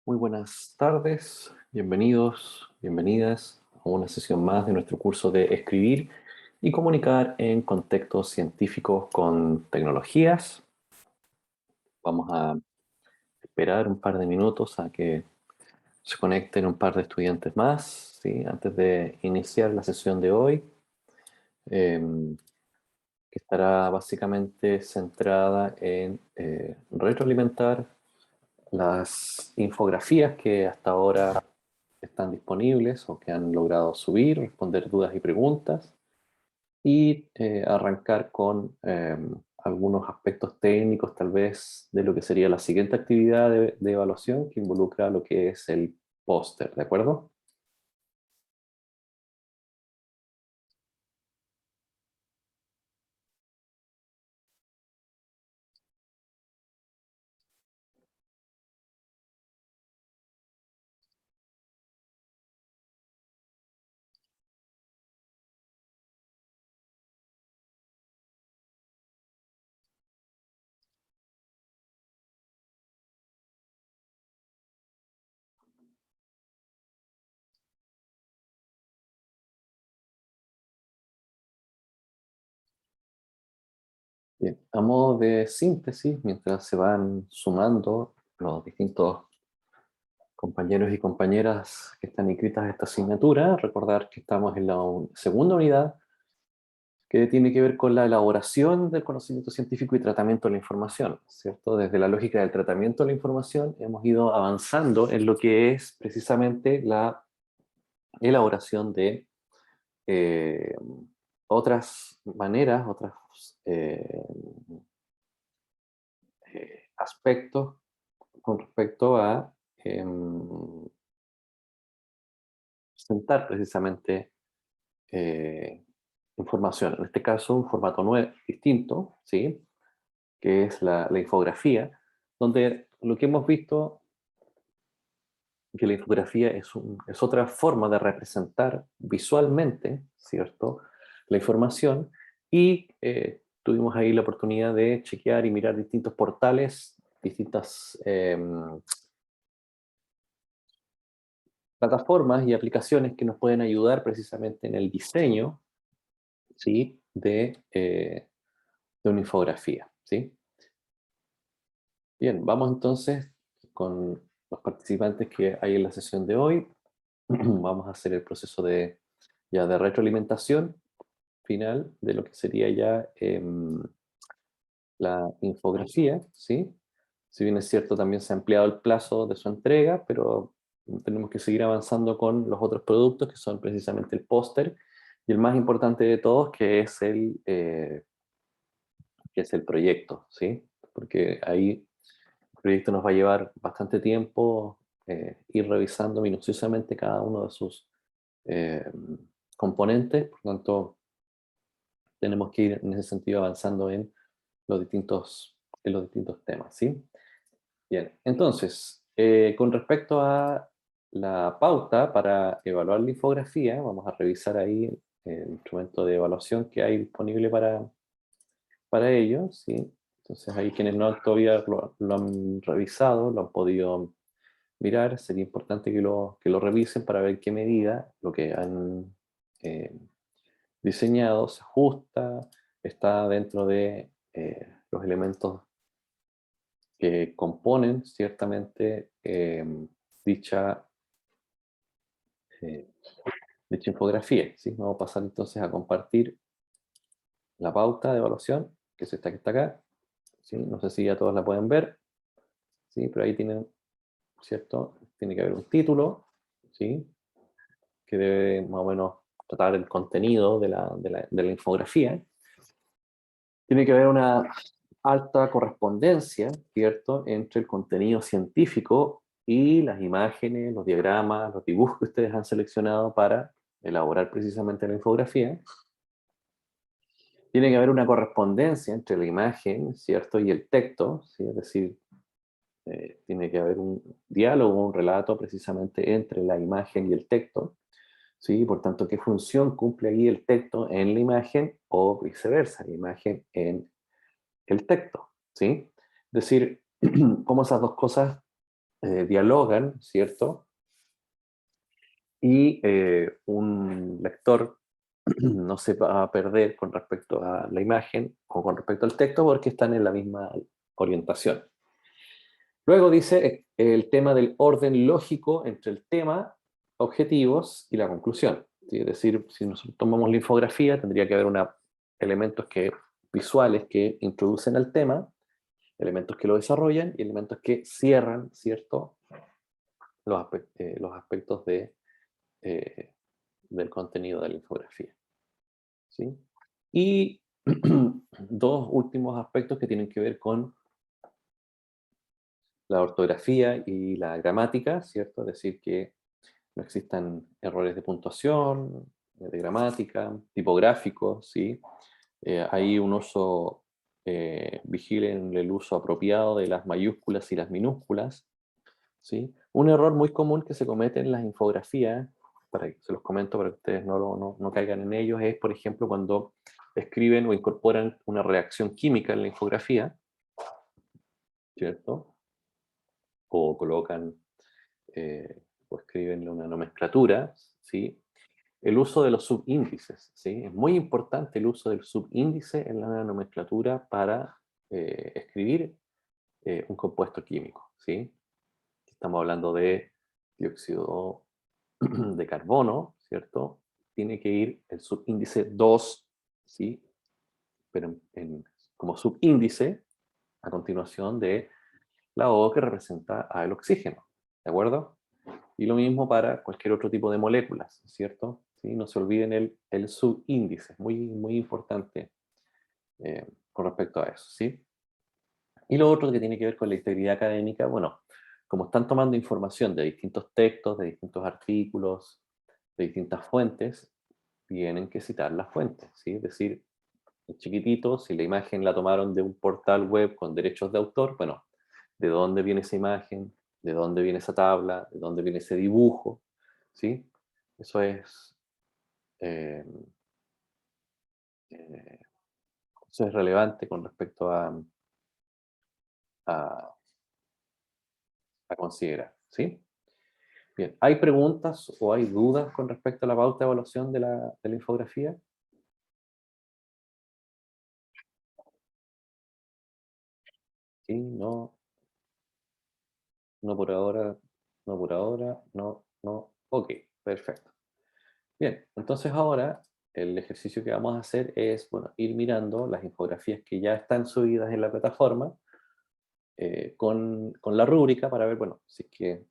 Muy buenas tardes, bienvenidos, bienvenidas a una sesión más de nuestro curso de Escribir y Comunicar en Contextos Científicos con Tecnologías. Vamos a esperar un par de minutos a que se conecten un par de estudiantes más, ¿sí? Antes de iniciar la sesión de hoy, em, que estará básicamente centrada en retroalimentar las infografías que hasta ahora están disponibles o que han logrado subir, responder dudas y preguntas y arrancar con algunos aspectos técnicos tal vez de lo que sería la siguiente actividad de evaluación que involucra lo que es el póster, ¿de acuerdo? Bien, a modo de síntesis, mientras se van sumando los distintos compañeros y compañeras que están inscritas a esta asignatura, recordar que estamos en la segunda unidad que tiene que ver con la elaboración del conocimiento científico y tratamiento de la información, ¿cierto? Desde la lógica del tratamiento de la información hemos ido avanzando en lo que es precisamente la elaboración de eh, otras maneras, otros eh, aspectos con respecto a presentar precisamente eh, información, en este caso un formato nuevo, distinto, ¿sí? Que es la infografía, donde lo que hemos visto que la infografía es otra forma de representar visualmente, ¿cierto?, la información, y tuvimos ahí la oportunidad de chequear y mirar distintos portales, distintas plataformas y aplicaciones que nos pueden ayudar precisamente en el diseño, ¿sí?, de una infografía, ¿sí? Bien, vamos entonces con los participantes que hay en la sesión de hoy. Vamos a hacer el proceso de retroalimentación final de lo que sería ya la infografía, ¿sí? Si bien es cierto, también se ha ampliado el plazo de su entrega, pero tenemos que seguir avanzando con los otros productos, que son precisamente el póster, y el más importante de todos, que es el proyecto, ¿sí? Porque ahí el proyecto nos va a llevar bastante tiempo ir revisando minuciosamente cada uno de sus eh, componentes, por lo tanto tenemos que ir en ese sentido avanzando en los distintos temas, ¿sí? Bien, entonces, con respecto a la pauta para evaluar la infografía, vamos a revisar ahí el instrumento de evaluación que hay disponible para ello, ¿sí? Entonces ahí quienes no todavía lo han revisado, lo han podido mirar, sería importante que lo revisen para ver qué medida lo que han eh, diseñado se ajusta, está dentro de los elementos que componen ciertamente dicha, eh, dicha infografía, ¿sí? Vamos a pasar entonces a compartir la pauta de evaluación, que es esta que está acá, ¿sí? No sé si ya todos la pueden ver, ¿sí? Pero ahí tienen, ¿cierto? Tiene que haber un título, ¿sí? Que debe más o menos tratar el contenido de la infografía. Tiene que haber una alta correspondencia, ¿cierto?, entre el contenido científico y las imágenes, los diagramas, los dibujos que ustedes han seleccionado para elaborar precisamente la infografía. Tiene que haber una correspondencia entre la imagen, ¿cierto?, y el texto, ¿sí? Es decir, tiene que haber un diálogo, un relato precisamente entre la imagen y el texto, ¿sí? Por tanto, ¿qué función cumple ahí el texto en la imagen o viceversa, la imagen en el texto? ¿Sí? Es decir, cómo esas dos cosas dialogan, ¿cierto? Y un lector no se va a perder con respecto a la imagen o con respecto al texto porque están en la misma orientación. Luego dice el tema del orden lógico entre el tema, objetivos y la conclusión. ¿Sí? Es decir, si nosotros tomamos la infografía, tendría que haber elementos visuales que introducen al tema, elementos que lo desarrollan y elementos que cierran, ¿cierto?, los aspectos eh, del contenido de la infografía. ¿Sí? Y dos últimos aspectos que tienen que ver con la ortografía y la gramática, ¿cierto? Es decir, que no existan errores de puntuación, de gramática, tipográficos, ¿sí? Hay un uso, vigilen el uso apropiado de las mayúsculas y las minúsculas, ¿sí? Un error muy común que se comete en las infografías, se los comento para que ustedes no caigan en ellos, es, por ejemplo, cuando escriben o incorporan una reacción química en la infografía, ¿cierto? O colocan o escriben una nomenclatura, ¿sí? El uso de los subíndices, ¿sí? Es muy importante el uso del subíndice en la nomenclatura para escribir un compuesto químico, ¿sí? Estamos hablando de dióxido de carbono, ¿cierto? Tiene que ir el subíndice 2, ¿sí? Pero como subíndice a continuación de la O que representa al oxígeno, ¿de acuerdo? Y lo mismo para cualquier otro tipo de moléculas, ¿cierto? ¿Sí? No se olviden el subíndice, muy importante con respecto a eso, ¿sí? Y lo otro que tiene que ver con la integridad académica, bueno, como están tomando información de distintos textos, de distintos artículos, de distintas fuentes, tienen que citar las fuentes, ¿sí? Es decir, en chiquitito, si la imagen la tomaron de un portal web con derechos de autor, bueno, ¿de dónde viene esa imagen? ¿De dónde viene esa tabla? ¿De dónde viene ese dibujo? ¿Sí? Eso eh, eh, eso es relevante con respecto a, a considerar, ¿sí? Bien, ¿hay preguntas o hay dudas con respecto a la pauta de evaluación de la infografía? Sí, no, no por ahora, no por ahora, no, no. Ok, perfecto. Bien, entonces ahora el ejercicio que vamos a hacer es, bueno, ir mirando las infografías que ya están subidas en la plataforma con la rúbrica para ver, bueno, si es que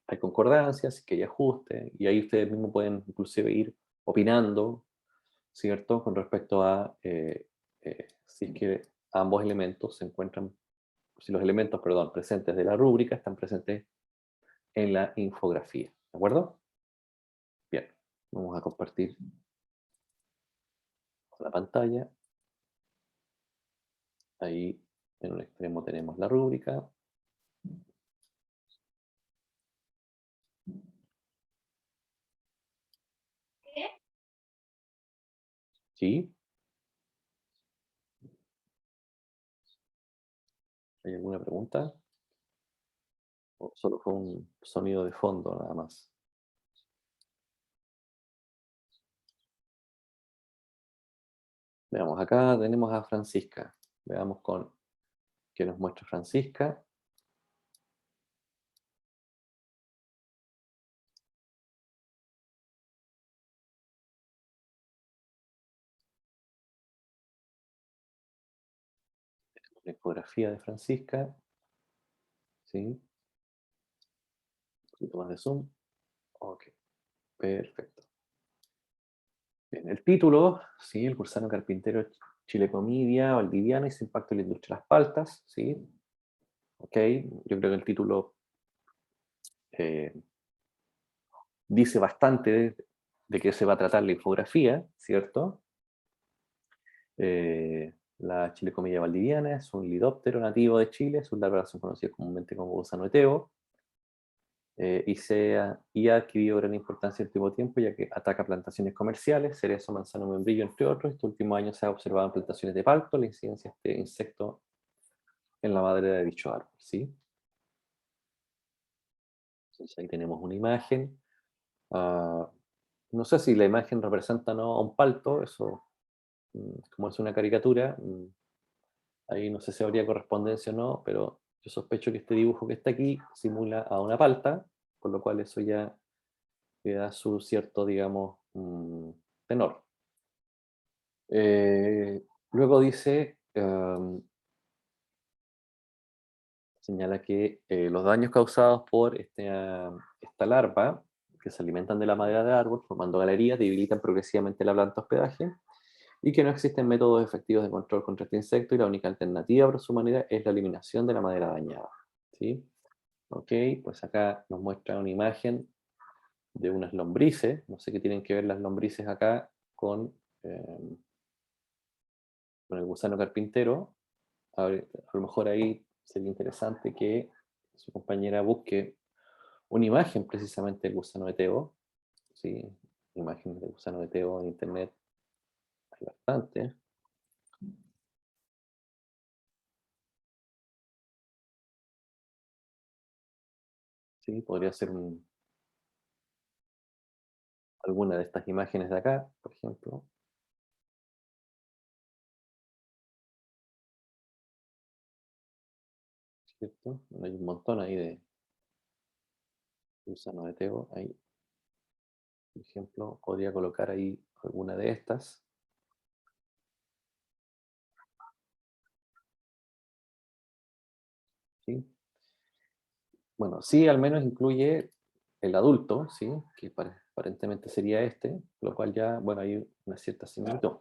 hay concordancias, si es que hay ajuste, y ahí ustedes mismos pueden inclusive ir opinando, ¿cierto? Con respecto a si es que ambos elementos se encuentran, si los elementos, perdón, presentes de la rúbrica están presentes en la infografía, ¿de acuerdo? Bien, vamos a compartir la pantalla. Ahí en un extremo tenemos la rúbrica. ¿Sí? ¿Hay alguna pregunta? ¿O solo fue un sonido de fondo nada más? Veamos, acá tenemos a Francisca. Veamos qué nos muestra Francisca. La infografía de Francisca. ¿Sí? Un poquito más de zoom. Ok, perfecto. Bien, el título, ¿sí? El Cursano Carpintero Chile Comedia, Valdiviana y su impacto en la industria de las paltas, ¿sí? Ok, yo creo que el título eh, dice bastante de qué se va a tratar la infografía, ¿cierto? La chilecomedia valdiviana es un lidóptero nativo de Chile, es un larvazo conocido comúnmente como gusano de Tebo, y ha adquirido gran importancia en el último tiempo ya que ataca plantaciones comerciales, cerezo, manzano, membrillo, entre otros. Estos últimos años se ha observado en plantaciones de palto la incidencia de este insecto en la madera de dicho árbol, ¿sí? Entonces ahí tenemos una imagen. ah, no sé si la imagen representa o no a un palto, eso, como es una caricatura, ahí no sé si habría correspondencia o no, pero yo sospecho que este dibujo que está aquí simula a una palta, con lo cual eso ya le da su cierto, digamos, tenor. Luego dice, señala que los daños causados por esta larva, que se alimentan de la madera de árbol, formando galerías, debilitan progresivamente la planta hospedaje y que no existen métodos efectivos de control contra este insecto y la única alternativa por su manera es la eliminación de la madera dañada. ¿Sí? Ok, pues acá nos muestra una imagen de unas lombrices, no sé qué tienen que ver las lombrices acá eh, con el gusano carpintero. A lo mejor ahí sería interesante que su compañera busque una imagen precisamente del gusano de Teo, ¿sí? Imágenes de gusano de Teo en internet hay bastante, ¿sí? Podría ser alguna de estas imágenes de acá, por ejemplo, ¿cierto? Bueno, hay un montón ahí de gusano de Teo, ahí, por ejemplo, podría colocar ahí alguna de estas, ¿sí? Bueno, sí, al menos incluye el adulto, ¿sí? Que aparentemente sería este, lo cual ya, bueno, hay una cierta similitud.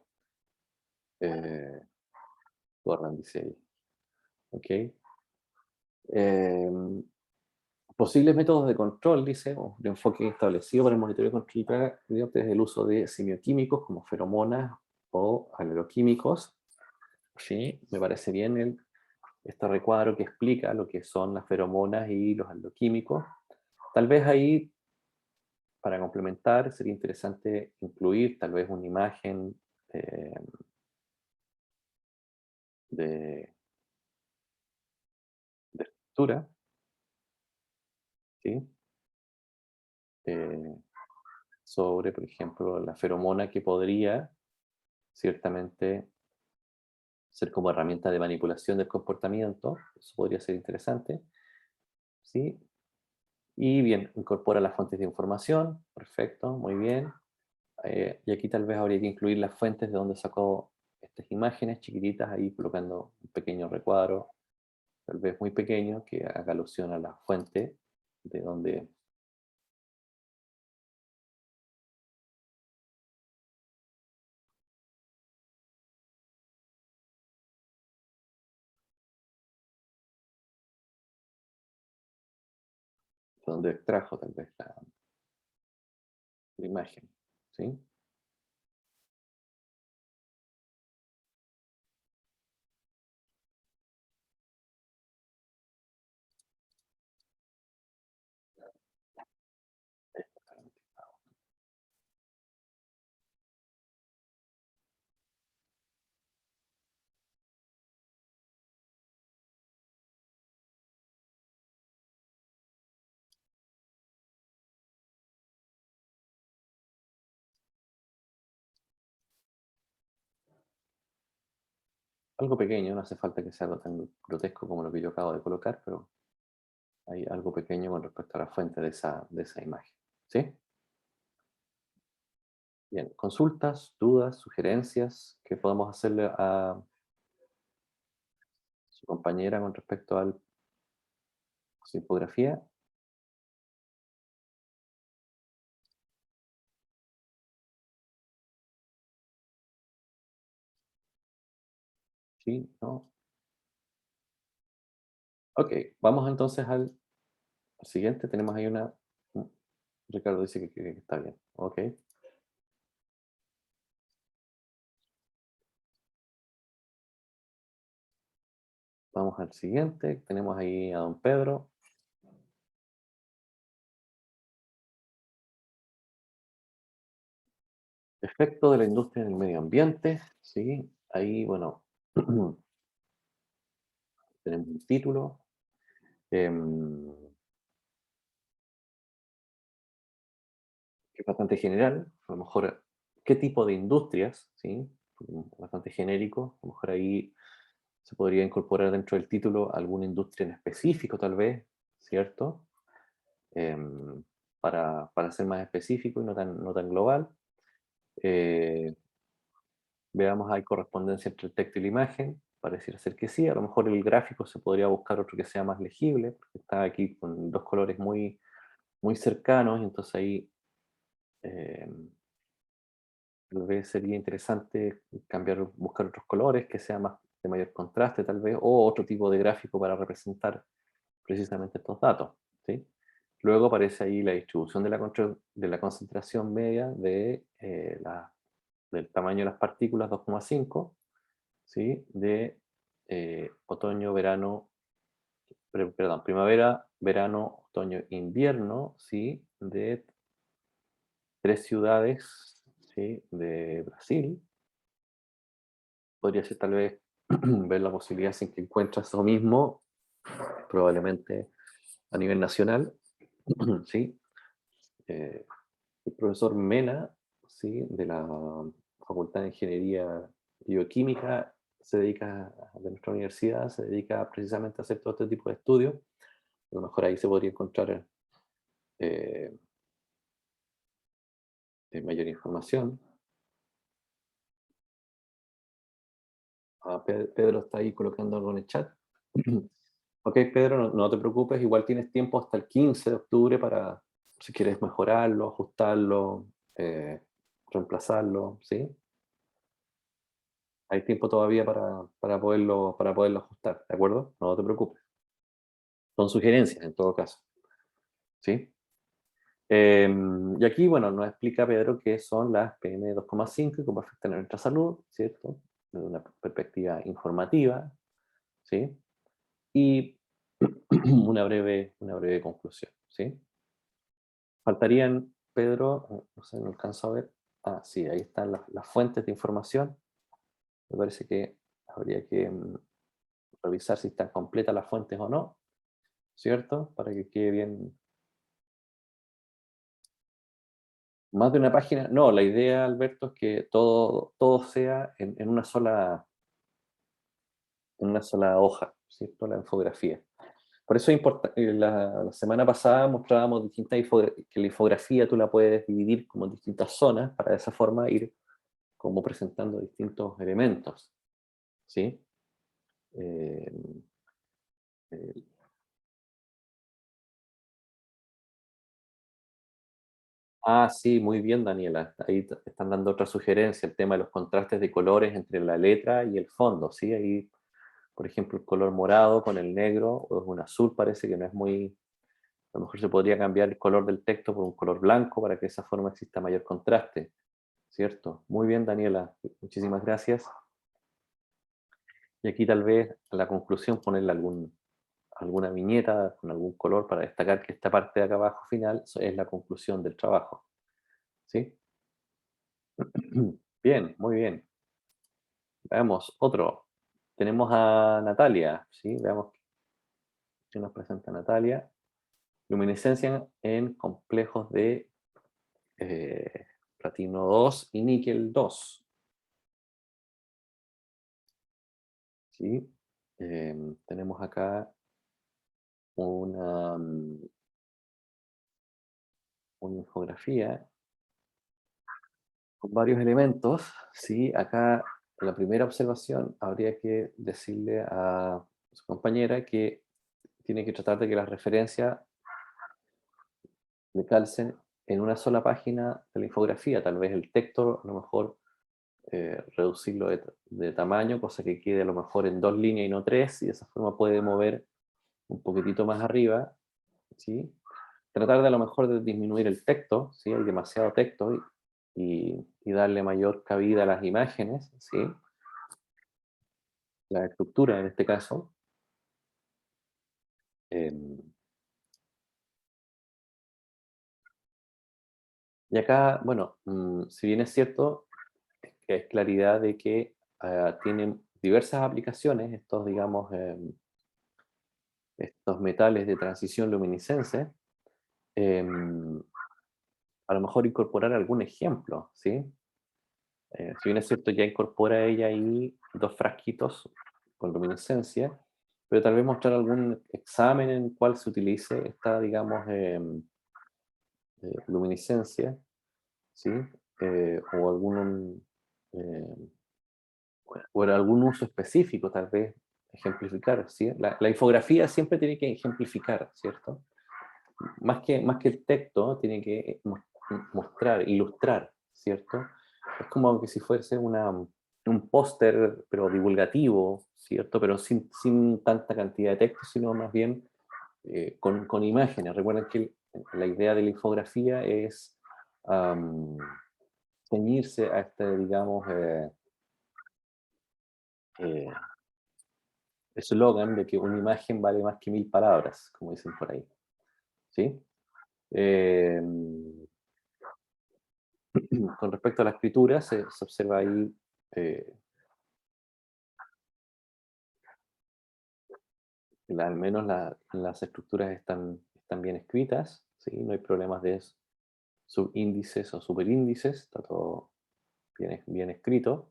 Eh, Gordon dice ahí, ¿ok? Em, Posibles métodos de control, dice, o de enfoque establecido para el monitoreo y control de plagas mediante el uso de simioquímicos como feromonas o agroquímicos. Sí, me parece bien este recuadro que explica lo que son las feromonas y los agroquímicos. Tal vez ahí, para complementar, sería interesante incluir tal vez una imagen eh, de, de estructura, ¿sí? Eh, sobre, por ejemplo, la feromona que podría ciertamente ser como herramienta de manipulación del comportamiento, eso podría ser interesante, ¿sí? Y bien, incorpora las fuentes de información, perfecto, muy bien. Y aquí tal vez habría que incluir las fuentes de donde sacó estas imágenes chiquititas, ahí colocando un pequeño recuadro, tal vez muy pequeño, que haga alusión a la fuente de donde extrajo tal vez la imagen, ¿sí? Algo pequeño, no hace falta que sea algo tan grotesco como lo que yo acabo de colocar, pero hay algo pequeño con respecto a la fuente de esa imagen, ¿sí? Bien, consultas, dudas, sugerencias que podemos hacerle a su compañera con respecto a su infografía. Sí, no. Ok, vamos entonces al siguiente. Tenemos ahí mm, Ricardo dice que está bien. Ok, vamos al siguiente. Tenemos ahí a don Pedro. Efecto de la industria en el medio ambiente. Sí, ahí, bueno, tenemos un título. em, bastante general, a lo mejor qué tipo de industrias, ¿sí? Bastante genérico, a lo mejor ahí se podría incorporar dentro del título alguna industria en específico tal vez, ¿cierto? Em, para ser más específico y no tan global. Eh, Veamos, hay correspondencia entre el texto y la imagen, pareciera ser que sí, a lo mejor el gráfico se podría buscar otro que sea más legible, porque está aquí con dos colores muy cercanos, y entonces ahí em, tal vez sería interesante cambiar, buscar otros colores que sean más de mayor contraste tal vez, o otro tipo de gráfico para representar precisamente estos datos, ¿sí? Luego aparece ahí la distribución de la concentración media del tamaño de las partículas 2,5, ¿sí? De otoño, verano, perdón, primavera, verano, otoño, invierno, ¿sí? De 3 ciudades, ¿sí? De Brasil. Podría ser tal vez ver la posibilidad sin que encuentres eso mismo, probablemente a nivel nacional, ¿sí? Eh, el profesor Mena, ¿sí? De la Facultad de Ingeniería Bioquímica, de nuestra universidad, se dedica precisamente a hacer todo este tipo de estudios. A lo mejor ahí se podría encontrar eh, mayor información. Pedro está ahí colocando algo en el chat. Ok, Pedro, no te preocupes, igual tienes tiempo hasta el 15 de octubre para, si quieres mejorarlo, ajustarlo, eh, reemplazarlo, ¿sí? Hay tiempo todavía para poderlo ajustar, ¿de acuerdo? No te preocupes. Son sugerencias en todo caso, ¿sí? Y aquí, bueno, nos explica Pedro qué son las PM2,5 y cómo afectan a nuestra salud, ¿cierto? Desde una perspectiva informativa, ¿sí? Y una breve conclusión, ¿sí? Faltarían, Pedro, no sé, no alcanzo a ver. Ah, sí, ahí están las fuentes de información. Me parece que habría que revisar si están completas las fuentes o no, ¿cierto? Para que quede bien. Más de una página. No, la idea, Alberto, es que todo sea en una sola hoja, ¿cierto? La infografía. Por eso es importante, la semana pasada mostrábamos que la infografía tú la puedes dividir como en distintas zonas para de esa forma ir como presentando distintos elementos, ¿sí? Eh, eh, sí, muy bien, Daniela. Ahí están dando otra sugerencia, el tema de los contrastes de colores entre la letra y el fondo, ¿sí? Ahí, por ejemplo, el color morado con el negro o un azul parece que no es muy. A lo mejor se podría cambiar el color del texto por un color blanco para que de esa forma exista mayor contraste, ¿cierto? Muy bien, Daniela. Muchísimas gracias. Y aquí tal vez a la conclusión ponerle alguna viñeta con algún color para destacar que esta parte de acá abajo final es la conclusión del trabajo, ¿sí? Bien, muy bien. Veamos otro. Tenemos a Natalia, ¿sí? Veamos qué nos presenta Natalia. Luminiscencia en complejos de platino 2 y níquel 2, ¿sí? Tenemos acá una, una infografía con varios elementos, ¿sí? Acá, en la primera observación, habría que decirle a su compañera que tiene que tratar de que las referencias le calcen en una sola página de la infografía, tal vez el texto, a lo mejor reducirlo de tamaño, cosa que quede a lo mejor en 2 líneas y no 3, y de esa forma puede mover un poquitito más arriba, ¿sí? Tratar de a lo mejor de disminuir el texto, ¿sí? Hay demasiado texto y darle mayor cabida a las imágenes, ¿sí? La estructura en este caso. em, y acá, bueno, si bien es cierto que hay claridad de que tienen diversas aplicaciones, estos, digamos, estos metales de transición luminiscente, em, a lo mejor incorporar algún ejemplo, ¿sí? Si bien es cierto, ya incorpora ella ahí 2 frasquitos con luminiscencia, pero tal vez mostrar algún examen en el cual se utilice esta, digamos, luminiscencia, ¿sí? O algún, eh, o en algún uso específico, tal vez ejemplificar, ¿sí? La infografía siempre tiene que ejemplificar, ¿cierto? Más que el texto, tiene que mostrar, ilustrar, ¿cierto? Es como que si fuese un póster, pero divulgativo, ¿cierto? Pero sin tanta cantidad de texto, sino más bien con imágenes. Recuerden que la idea de la infografía es am, ceñirse a este, digamos, eh, eslogan de que una imagen vale más que 1000 palabras, como dicen por ahí, ¿sí? Em, con respecto a la escritura, se observa ahí eh, al menos las estructuras están bien escritas, ¿sí? No hay problemas de subíndices o superíndices, está todo bien escrito.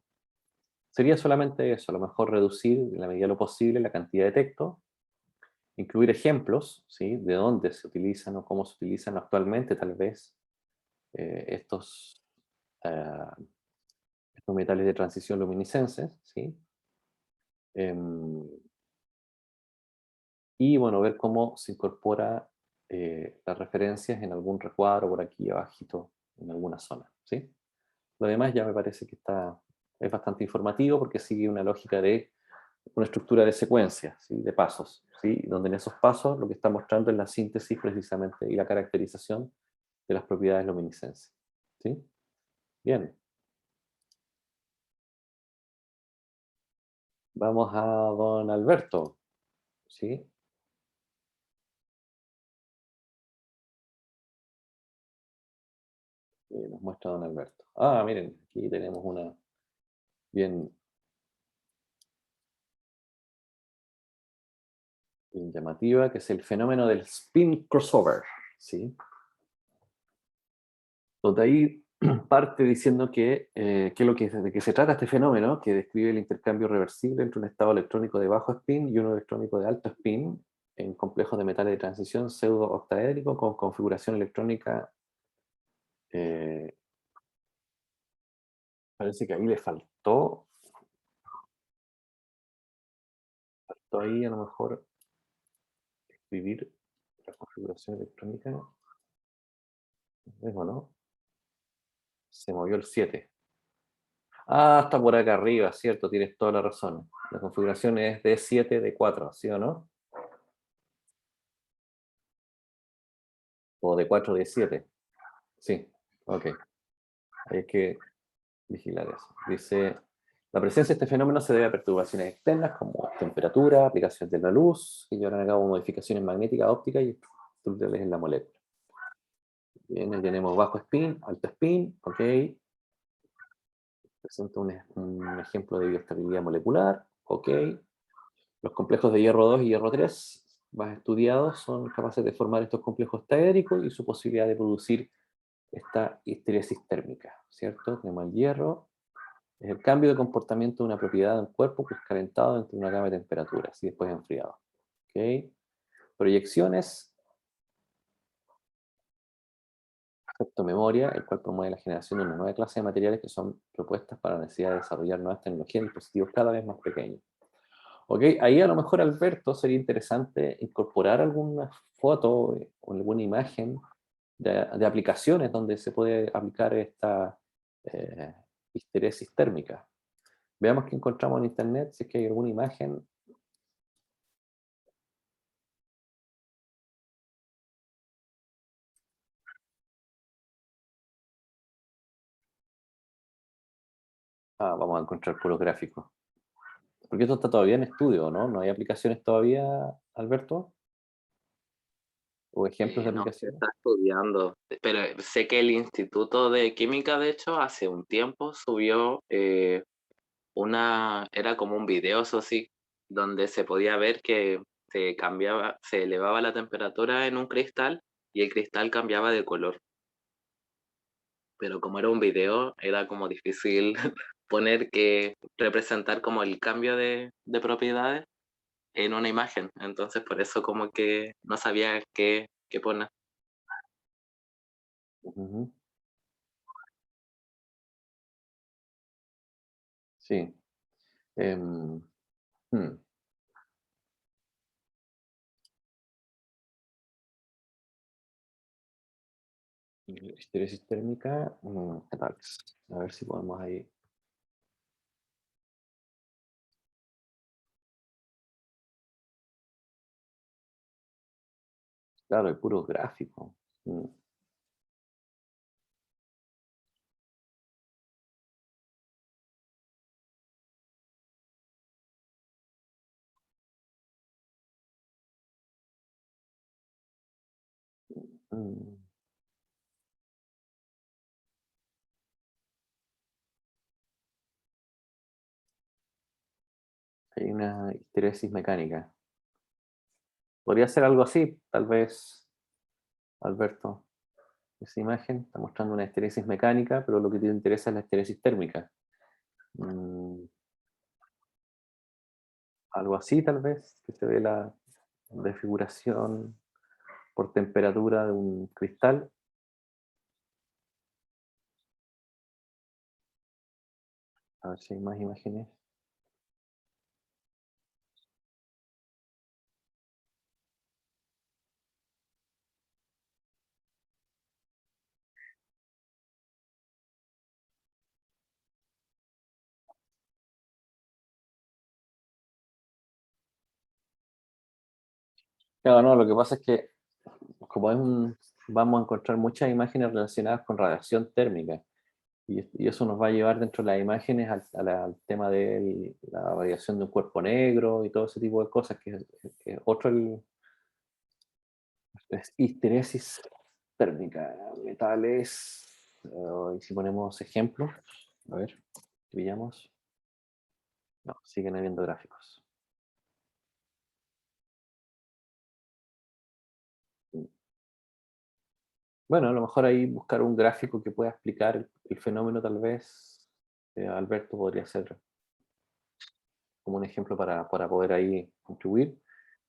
Sería solamente eso, a lo mejor reducir en la medida de lo posible la cantidad de texto, incluir ejemplos, ¿sí? De dónde se utilizan o cómo se utilizan actualmente, tal vez, estos, ah, estos metales de transición luminiscentes, ¿sí? Em, y bueno, ver cómo se incorpora las referencias en algún recuadro por aquí abajito, en alguna zona, ¿sí? Lo demás ya me parece que es bastante informativo porque sigue una lógica de una estructura de secuencias, ¿sí? De pasos, ¿sí? Donde en esos pasos lo que está mostrando es la síntesis precisamente y la caracterización de las propiedades luminiscencia, ¿sí? Bien, vamos a don Alberto, ¿sí? Nos muestra don Alberto. Ah, miren, aquí tenemos una bien, bien llamativa, que es el fenómeno del spin crossover, ¿sí? Donde ahí parte diciendo que de qué se trata este fenómeno, que describe el intercambio reversible entre un estado electrónico de bajo spin y uno electrónico de alto spin en complejos de metales de transición pseudo-octaédrico con configuración electrónica. eh, Parece que ahí le faltó ahí a lo mejor escribir la configuración electrónica, ¿ves o no? Se movió el 7. Ah, está por acá arriba, cierto, tienes toda la razón. La configuración es de 7 de 4, ¿sí o no? O de 4 de 7. Sí, ok. Hay que vigilar eso. Dice, la presencia de este fenómeno se debe a perturbaciones externas como temperatura, aplicaciones de la luz, que llevan a cabo modificaciones magnéticas, ópticas y estructurales en la molécula. Bien, ahí tenemos bajo spin, alto spin, ok. Presenta un ejemplo de bioestabilidad molecular, ok. Los complejos de hierro 2 y hierro 3, más estudiados, son capaces de formar estos complejos teéricos y su posibilidad de producir esta histeresis térmica, ¿cierto? Tenemos el hierro, es el cambio de comportamiento de una propiedad de un cuerpo que es calentado entre una gama de temperaturas y después enfriado. ¿Ok? Proyecciones, efecto memoria, el cual promueve la generación de una nueva clase de materiales que son propuestas para la necesidad de desarrollar nuevas tecnologías en dispositivos cada vez más pequeños. ¿Ok? Ahí a lo mejor, Alberto, sería interesante incorporar alguna foto o alguna imagen de aplicaciones donde se puede aplicar esta eh, histeresis térmica. Veamos qué encontramos en internet, si es que hay alguna imagen. Ah, vamos a encontrar puro gráfico. Porque esto está todavía en estudio, ¿no? ¿No hay aplicaciones todavía, Alberto? ¿O ejemplos de No se aplicaciones? está estudiando, pero sé que el Instituto de Química, de hecho, hace un tiempo subió era como un video, eso sí, donde se podía ver que se elevaba la temperatura en un cristal y el cristal cambiaba de color. pero como era un video, era como difícil poner que representar como el cambio de propiedades en una imagen. Entonces por eso como que no sabía qué poner. Ujú. Sí. Em, hmm. Estereosis térmica, ¿qué tal? A ver si podemos ahí. Claro, el puro gráfico. Mm. Hay una histeresis mecánica. Podría ser algo así, tal vez, Alberto. Esa imagen está mostrando una histeresis mecánica, pero lo que te interesa es la histeresis térmica. Mm, Algo así, tal vez, que se ve la desfiguración por temperatura de un cristal. A ver si hay más imágenes. Claro, no, lo que pasa es que como vamos a encontrar muchas imágenes relacionadas con radiación térmica, y eso nos va a llevar dentro de las imágenes al tema de la variación de un cuerpo negro y todo ese tipo de cosas, que es otro es histeresis térmica, metales, y si ponemos ejemplos, a ver, pillamos, no, siguen habiendo gráficos. Bueno, a lo mejor ahí buscar un gráfico que pueda explicar el fenómeno tal vez, Alberto podría ser como un ejemplo para poder ahí contribuir.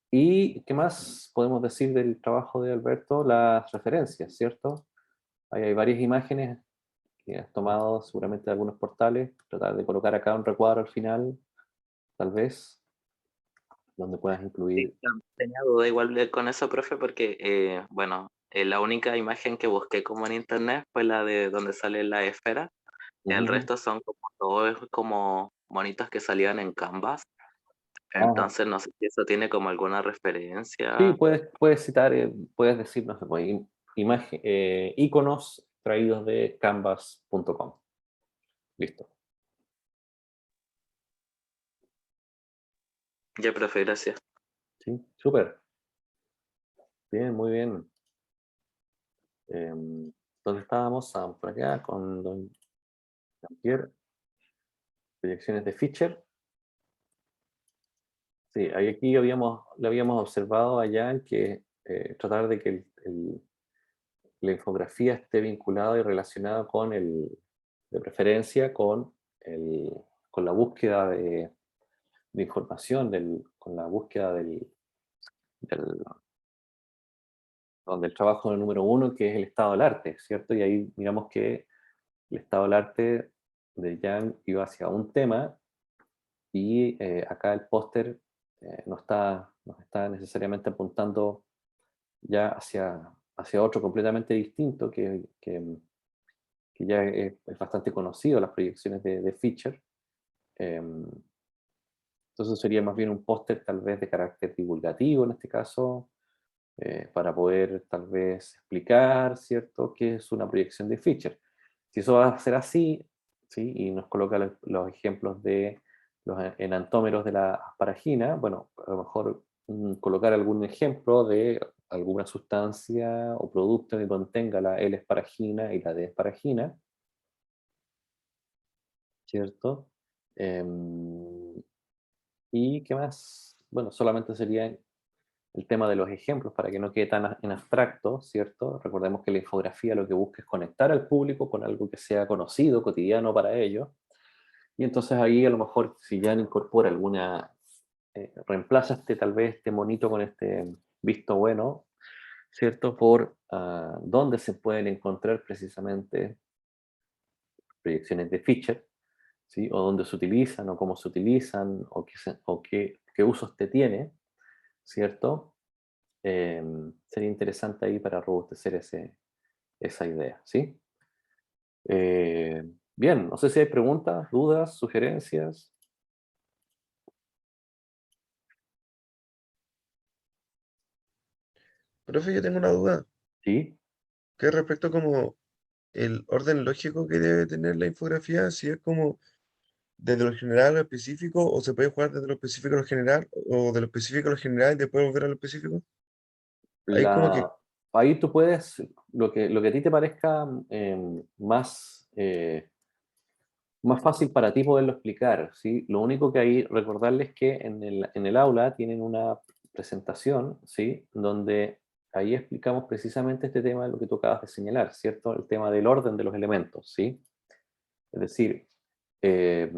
¿Y qué más podemos decir del trabajo de Alberto? Las referencias, ¿cierto? Ahí hay varias imágenes que has tomado seguramente de algunos portales, tratar de colocar acá un recuadro al final, tal vez, donde puedas Sí, incluir. tenía duda igual con eso, profe, porque, bueno, la única imagen que busqué como en internet fue la de donde sale la esfera. El Ujú. resto son como todos como monitos que salían en Canvas. Ajá. Entonces no sé si eso tiene como alguna Sí, referencia. puedes citar, puedes decir, no sé, pues, iconos traídos de canvas.com. Listo. Ya, profe, gracias. Sí, súper. Bien, muy bien. ¿Dónde estábamos? Ah, por acá con don Jean-Pierre, proyecciones de Fischer. Sí, ahí aquí lo habíamos observado allá en que tratar de que la infografía esté vinculada y relacionada con de preferencia el, con la búsqueda de información, con la búsqueda del, donde el trabajo número uno, que es el estado del arte, ¿cierto? Y ahí digamos que el estado del arte de Jan iba hacia un tema y acá el póster nos está necesariamente apuntando ya hacia otro completamente distinto que ya es bastante conocido, las proyecciones de Fischer. Em, entonces sería más bien un póster tal vez de carácter divulgativo en este caso, para poder tal vez explicar, ¿cierto?, qué es una proyección de Fischer. Si eso va a ser así, ¿sí? Y nos coloca los ejemplos de los enantómeros de la asparagina, bueno, a lo mejor colocar algún ejemplo de alguna sustancia o producto que contenga la L-asparagina y la D-asparagina, ¿cierto? Em, ¿Y qué más? Bueno, solamente sería el tema de los ejemplos para que no quede tan en abstracto, ¿cierto? Recordemos que la infografía lo que busca es conectar al público con algo que sea conocido, cotidiano para ellos. Y entonces ahí a lo mejor si ya incorpora alguna, reemplaza tal vez este monito con este visto bueno, ¿cierto? Por dónde se pueden encontrar precisamente proyecciones de feature, ¿sí? O dónde se utilizan, o cómo se utilizan, o qué usos te tiene, ¿cierto? Sería interesante ahí para robustecer esa idea, ¿sí? Eh, Bien, no sé si hay preguntas, dudas, sugerencias. Profe, yo tengo una duda, Sí, que es respecto como el orden lógico que debe tener la infografía, si es como desde lo general a lo específico, o se puede jugar desde lo específico a lo general, o de lo específico a lo general y después volver a lo específico. Ahí como que, ahí tú puedes, lo que a ti te parezca más fácil para ti poderlo explicar, ¿sí? Lo único que hay, recordarles que en el aula tienen una presentación, ¿sí? Donde ahí explicamos precisamente este tema de lo que tú acabas de señalar, ¿cierto? El tema del orden de los elementos, ¿sí? Es decir, eh,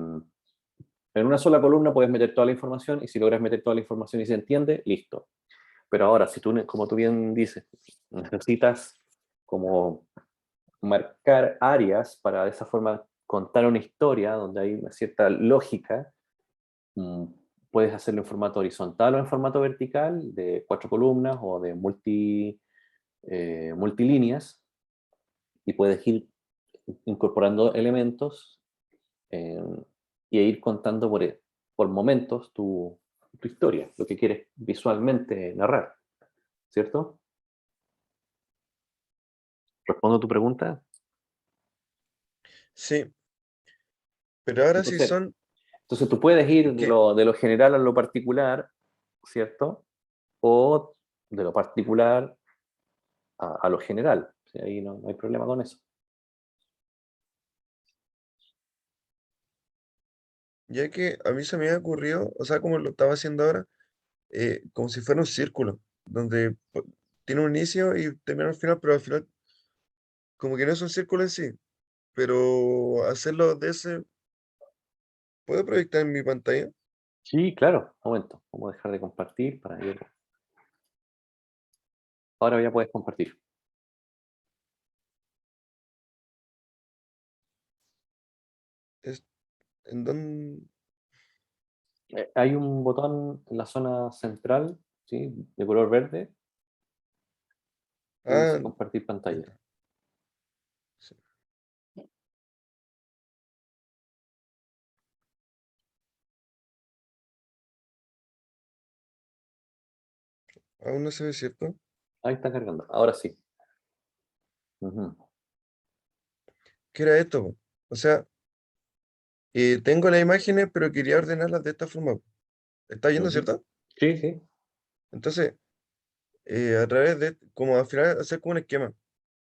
en una sola columna puedes meter toda la información y si logras meter toda la información y se entiende, listo. Pero ahora, si tú, como tú bien dices, necesitas como marcar áreas para de esa forma contar una historia donde hay una cierta lógica, mm, puedes hacerlo en formato horizontal o en formato vertical, de 4 columnas o de multilíneas, y puedes ir incorporando elementos eh, y ir contando por momentos tu historia, lo que quieres visualmente narrar, ¿cierto? ¿Respondo a tu pregunta? sí, pero ahora sí Entonces, son, entonces tú puedes ir es de que, lo general a lo particular, ¿cierto? O de lo particular a lo general. ¿Sí? Ahí no hay problema con eso. ya que a mí se me había ocurrido, o sea, como lo estaba haciendo ahora, como si fuera un círculo, donde tiene un inicio y termina al final, pero al final como que no es un círculo en sí, pero hacerlo de ese, ¿puedo proyectar en mi pantalla? Sí, claro. Un momento. Vamos a dejar de compartir para ir. Ahora ya puedes compartir. Es, ¿en dónde? Hay un botón en la zona central, ¿sí? De color verde, que Ah, dice compartir ahí pantalla. está. Sí. Aún no se ve, ¿cierto? Ahí está cargando. Ahora sí. Ujú. ¿Qué era esto, po? O sea, tengo las imágenes, pero quería ordenarlas de esta forma. ¿Está yendo, Ujú. cierto? Sí, sí. Entonces, a través de, como al final hacer como un esquema,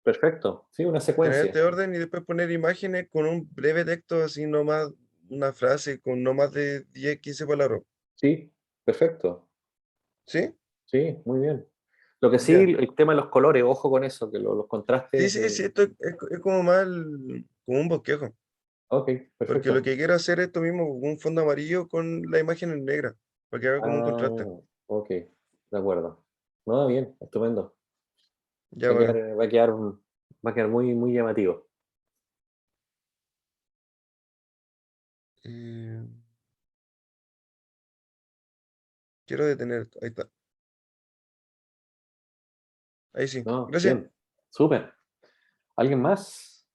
Perfecto. Sí, una tener secuencia. este orden y después poner imágenes con un breve texto, así no más, una frase con no más de 10 15 palabras. Sí, perfecto. ¿Sí? Sí, muy bien. Lo que sí, Ya. el tema de los colores, ojo con eso, que los Sí, contrastes. sí, sí, esto es como más como un bosquejo. Ok, Porque lo perfecto. que quiero hacer es esto mismo, un fondo amarillo con la imagen en negra, para que haga como un contraste. Ah, ok, de acuerdo. No, bien, estupendo. Ya, Va a quedar, bueno. va a quedar, va a quedar muy, muy llamativo. eh, quiero detener. Ahí está. Ahí sí. No, Gracias. bien, súper. ¿Alguien más?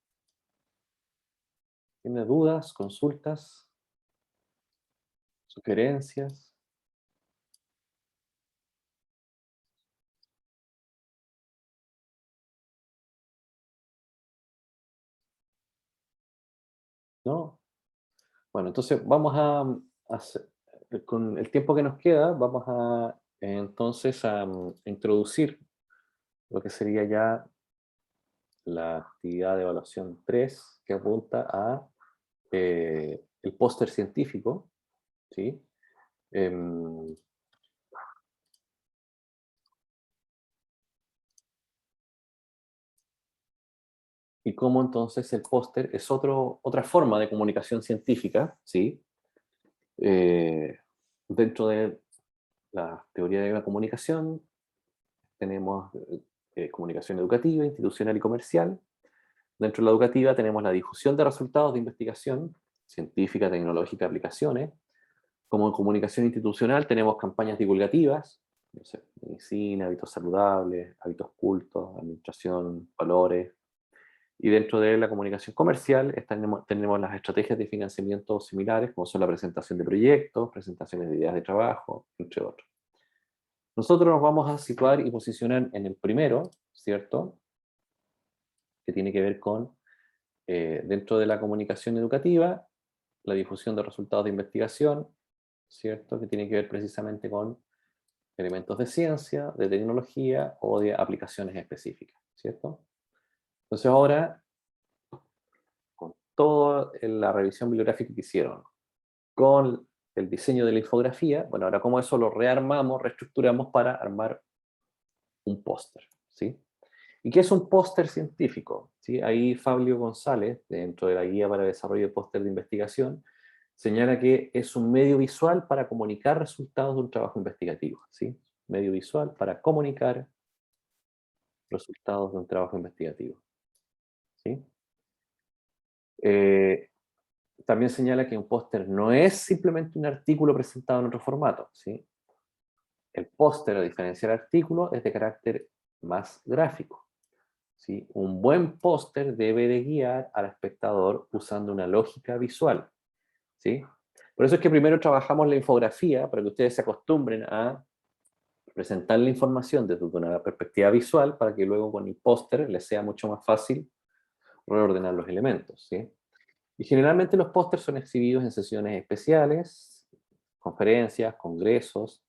¿Tiene dudas, consultas, sugerencias? ¿No? Bueno, entonces vamos con el tiempo que nos queda, vamos entonces a introducir lo que sería ya la actividad de evaluación 3 que apunta a el póster científico, ¿sí? Em, y cómo entonces el póster es otra forma de comunicación científica, ¿sí? Dentro de la teoría de la comunicación tenemos comunicación educativa, institucional y comercial. Dentro de la educativa tenemos la difusión de resultados de investigación científica, tecnológica, aplicaciones. Como comunicación institucional tenemos campañas divulgativas, no sé, medicina, hábitos saludables, hábitos cultos, administración, valores. Y dentro de la comunicación comercial tenemos las estrategias de financiamiento similares, como son la presentación de proyectos, presentaciones de ideas de trabajo, entre otros. Nosotros nos vamos a situar y posicionar en el primero, ¿cierto? Que tiene que ver con, dentro de la comunicación educativa, la difusión de resultados de investigación, ¿cierto? Que tiene que ver precisamente con elementos de ciencia, de tecnología o de aplicaciones específicas, ¿cierto? Entonces ahora, con toda la revisión bibliográfica que hicieron, con el diseño de la infografía, bueno, ahora cómo eso lo rearmamos, reestructuramos para armar un póster, ¿sí? ¿Y qué es un póster científico? ¿Sí? Ahí Fabio González, dentro de la guía para desarrollo de póster de investigación, señala que es un medio visual para comunicar resultados de un trabajo investigativo, ¿sí? Medio visual para comunicar resultados de un trabajo investigativo, ¿sí? Eh, También señala que un póster no es simplemente un artículo presentado en otro formato, ¿sí? El póster, a diferencia del artículo, es de carácter más gráfico, ¿sí? Un buen póster debe de guiar al espectador usando una lógica visual, ¿sí? Por eso es que primero trabajamos la infografía, para que ustedes se acostumbren a presentar la información desde una perspectiva visual, para que luego con el póster les sea mucho más fácil reordenar los elementos, ¿sí? Y generalmente los pósters son exhibidos en sesiones especiales, conferencias, congresos,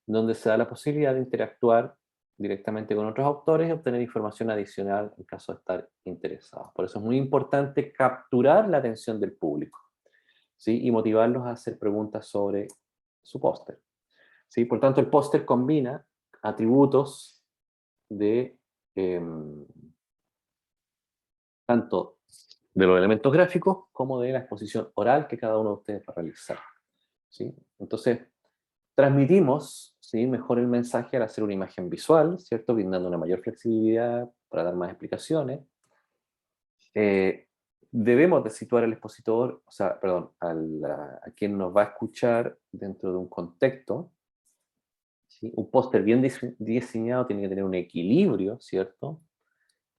donde se da la posibilidad de interactuar directamente con otros autores y obtener información adicional en caso de estar interesados. Por eso es muy importante capturar la atención del público, ¿sí? Y motivarlos a hacer preguntas sobre su póster, ¿sí? Por tanto, el póster combina atributos de tanto de los elementos gráficos como de la exposición oral que cada uno de ustedes va a realizar, ¿sí? Entonces, transmitimos, ¿sí?, mejor el mensaje al hacer una imagen visual, ¿cierto? Brindando una mayor flexibilidad para dar más explicaciones. Debemos de situar al expositor, o sea, perdón, a quien nos va a escuchar dentro de un contexto, ¿sí? Un póster bien diseñado tiene que tener un equilibrio, ¿cierto?,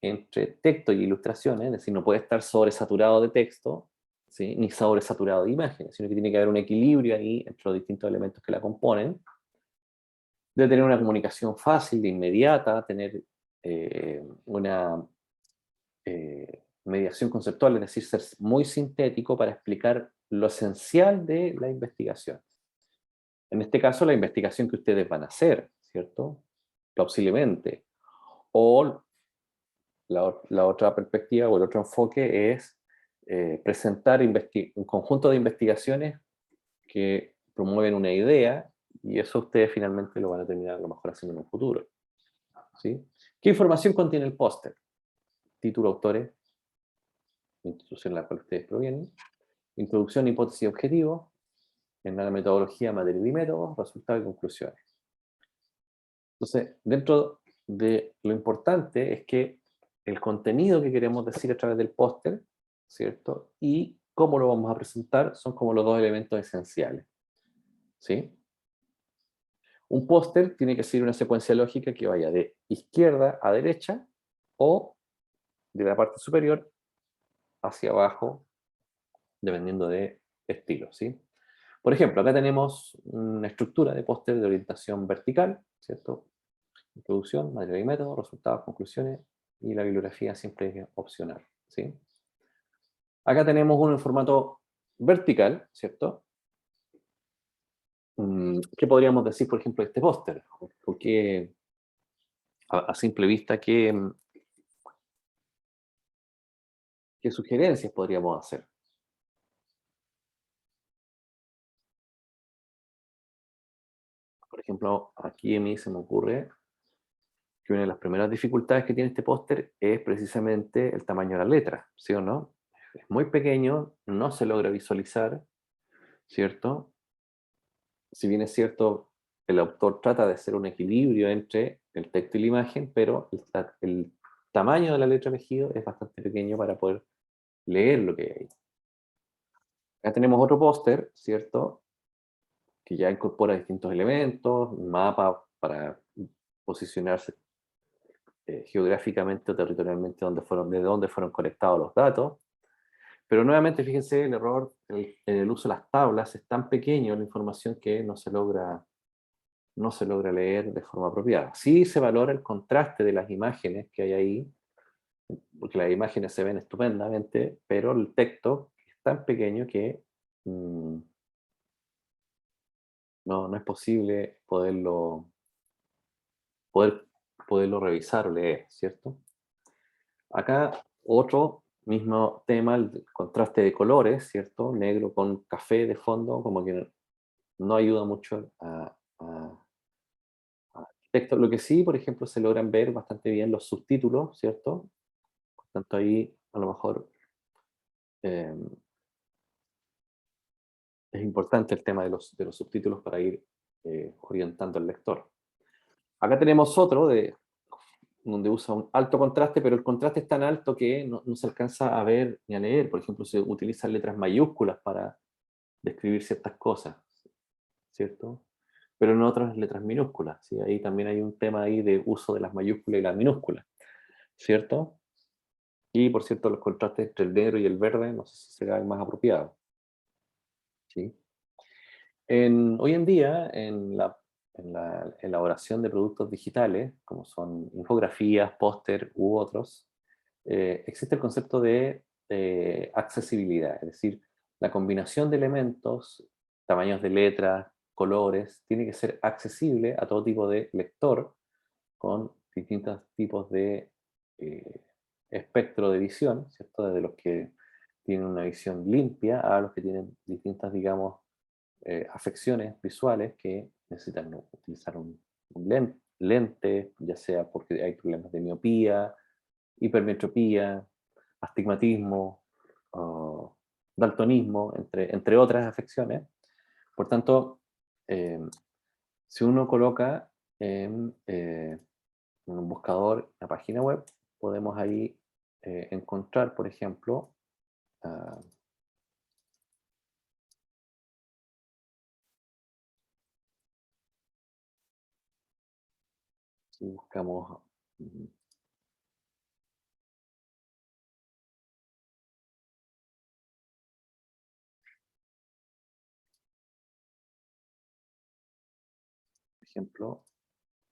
entre texto y ilustraciones, es decir, no puede estar sobresaturado de texto, ¿sí?, ni sobresaturado de imágenes, sino que tiene que haber un equilibrio ahí entre los distintos elementos que la componen. Debe tener una comunicación fácil, de inmediata, tener una mediación conceptual, es decir, ser muy sintético para explicar lo esencial de la investigación. En este caso, la investigación que ustedes van a hacer, ¿cierto? Plausiblemente. O la otra perspectiva o el otro enfoque es presentar un conjunto de investigaciones que promueven una idea y eso ustedes finalmente lo van a terminar a lo mejor haciendo en un futuro, ¿sí? ¿Qué información contiene el póster? Título, autores, institución en la cual ustedes provienen, introducción, hipótesis y objetivos, en la metodología, materia y métodos, resultados y conclusiones. Entonces, dentro de lo importante es que el contenido que queremos decir a través del póster, ¿cierto? Y cómo lo vamos a presentar son como los dos elementos esenciales, ¿sí? Un póster tiene que seguir una secuencia lógica que vaya de izquierda a derecha o de la parte superior hacia abajo, dependiendo de estilo, ¿sí? Por ejemplo, acá tenemos una estructura de póster de orientación vertical, ¿cierto? Introducción, material y método, resultados, conclusiones, y la bibliografía siempre es opcional, ¿sí? Acá tenemos uno en formato vertical, ¿cierto? ¿Qué podríamos decir, por ejemplo, de este póster? ¿O qué, a simple vista, qué sugerencias podríamos hacer? Por ejemplo, aquí a mí se me ocurre que una de las primeras dificultades que tiene este póster es precisamente el tamaño de la letra, ¿sí o no? Es muy pequeño, no se logra visualizar, ¿cierto? Si bien es cierto, el autor trata de hacer un equilibrio entre el texto y la imagen, pero el tamaño de la letra elegido es bastante pequeño para poder leer lo que hay ahí. Acá tenemos otro póster, ¿cierto? Que ya incorpora distintos elementos, un mapa para posicionarse geográficamente o territorialmente de dónde fueron conectados los datos. Pero nuevamente, fíjense, el error en el uso de las tablas es tan pequeño la información que no se logra leer de forma apropiada. Sí se valora el contraste de las imágenes que hay ahí, porque las imágenes se ven estupendamente, pero el texto es tan pequeño que mm, no es posible poder, poderlo revisar o leer, ¿cierto? Acá otro mismo tema, el contraste de colores, ¿cierto? Negro con café de fondo, como que no ayuda mucho al texto. Lo que sí, por ejemplo, se logran ver bastante bien los subtítulos, ¿cierto? Por tanto, ahí a lo mejor eh, es importante el tema de los subtítulos para ir orientando al lector. Acá tenemos otro donde usa un alto contraste, pero el contraste es tan alto que no se alcanza a ver ni a leer. Por ejemplo, se utilizan letras mayúsculas para describir ciertas cosas, ¿cierto? Pero no otras letras minúsculas, ¿sí? Ahí también hay un tema ahí de uso de las mayúsculas y las minúsculas, ¿cierto? Y por cierto, los contrastes entre el negro y el verde, no sé si será el más apropiado, ¿sí? Hoy en día, en la elaboración de productos digitales, como son infografías, póster u otros, existe el concepto de accesibilidad, es decir, la combinación de elementos, tamaños de letras, colores, tiene que ser accesible a todo tipo de lector con distintos tipos de eh, espectro de visión, ¿cierto? Desde los que tienen una visión limpia a los que tienen distintas, digamos, afecciones visuales que necesitan utilizar un lente, ya sea porque hay problemas de miopía, hipermetropía, astigmatismo, o daltonismo, entre otras afecciones. Por tanto, eh, si uno coloca en un buscador, la página web, podemos ahí encontrar, por ejemplo, ah, si buscamos, mm, por ejemplo,